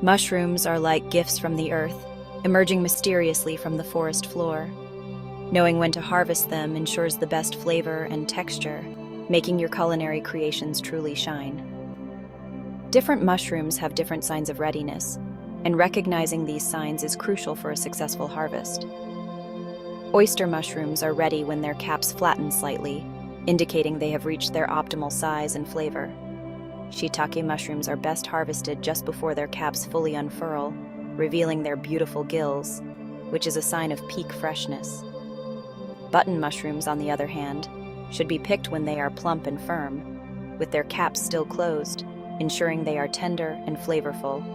Mushrooms are like gifts from the earth, emerging mysteriously from the forest floor. Knowing when to harvest them ensures the best flavor and texture, making your culinary creations truly shine. Different mushrooms have different signs of readiness, and recognizing these signs is crucial for a successful harvest. Oyster mushrooms are ready when their caps flatten slightly, indicating they have reached their optimal size and flavor. Shiitake mushrooms are best harvested just before their caps fully unfurl, revealing their beautiful gills, which is a sign of peak freshness. Button mushrooms, on the other hand, should be picked when they are plump and firm, with their caps still closed, ensuring they are tender and flavorful.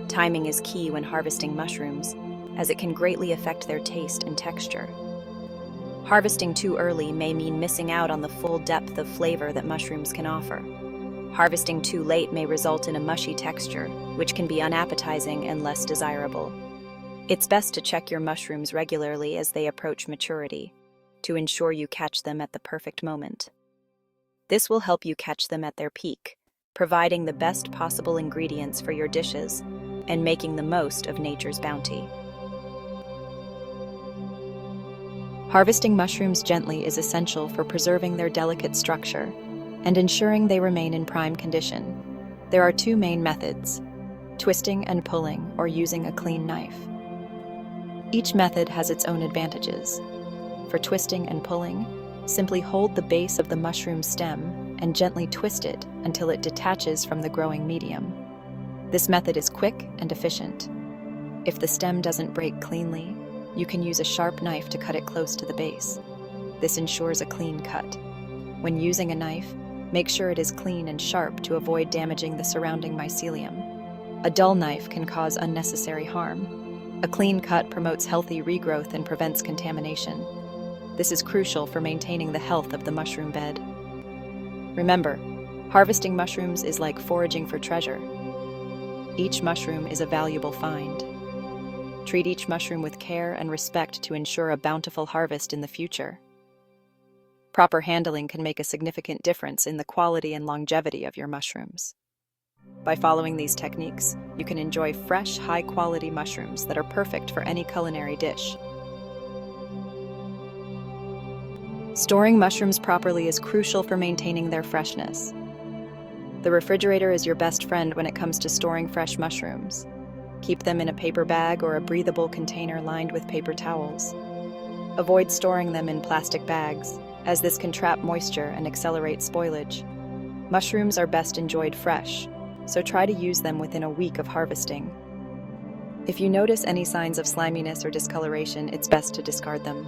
Timing is key when harvesting mushrooms, as it can greatly affect their taste and texture. Harvesting too early may mean missing out on the full depth of flavor that mushrooms can offer. Harvesting too late may result in a mushy texture, which can be unappetizing and less desirable. It's best to check your mushrooms regularly as they approach maturity, to ensure you catch them at the perfect moment. This will help you catch them at their peak, providing the best possible ingredients for your dishes and making the most of nature's bounty. Harvesting mushrooms gently is essential for preserving their delicate structure and ensuring they remain in prime condition. There are two main methods: twisting and pulling, or using a clean knife. Each method has its own advantages. For twisting and pulling, simply hold the base of the mushroom stem and gently twist it until it detaches from the growing medium. This method is quick and efficient. If the stem doesn't break cleanly, you can use a sharp knife to cut it close to the base. This ensures a clean cut. When using a knife, make sure it is clean and sharp to avoid damaging the surrounding mycelium. A dull knife can cause unnecessary harm. A clean cut promotes healthy regrowth and prevents contamination. This is crucial for maintaining the health of the mushroom bed. Remember, harvesting mushrooms is like foraging for treasure. Each mushroom is a valuable find. Treat each mushroom with care and respect to ensure a bountiful harvest in the future. Proper handling can make a significant difference in the quality and longevity of your mushrooms. By following these techniques, you can enjoy fresh, high-quality mushrooms that are perfect for any culinary dish. Storing mushrooms properly is crucial for maintaining their freshness. The refrigerator is your best friend when it comes to storing fresh mushrooms. Keep them in a paper bag or a breathable container lined with paper towels. Avoid storing them in plastic bags, as this can trap moisture and accelerate spoilage. Mushrooms are best enjoyed fresh, so try to use them within a week of harvesting. If you notice any signs of sliminess or discoloration, it's best to discard them.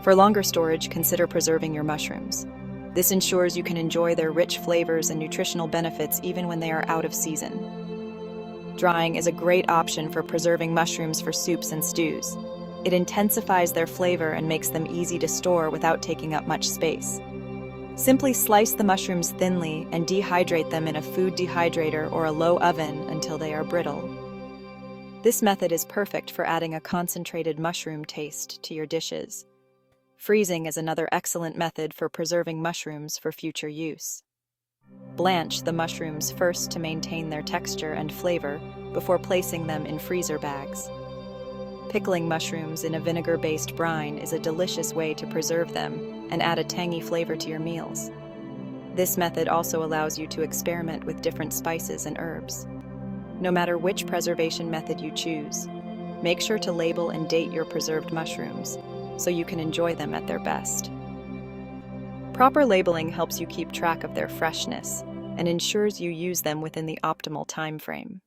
For longer storage, consider preserving your mushrooms. This ensures you can enjoy their rich flavors and nutritional benefits even when they are out of season. Drying is a great option for preserving mushrooms for soups and stews. It intensifies their flavor and makes them easy to store without taking up much space. Simply slice the mushrooms thinly and dehydrate them in a food dehydrator or a low oven until they are brittle. This method is perfect for adding a concentrated mushroom taste to your dishes. Freezing is another excellent method for preserving mushrooms for future use. Blanch the mushrooms first to maintain their texture and flavor before placing them in freezer bags. Pickling mushrooms in a vinegar-based brine is a delicious way to preserve them and add a tangy flavor to your meals. This method also allows you to experiment with different spices and herbs. No matter which preservation method you choose, make sure to label and date your preserved mushrooms so you can enjoy them at their best. Proper labeling helps you keep track of their freshness and ensures you use them within the optimal time frame.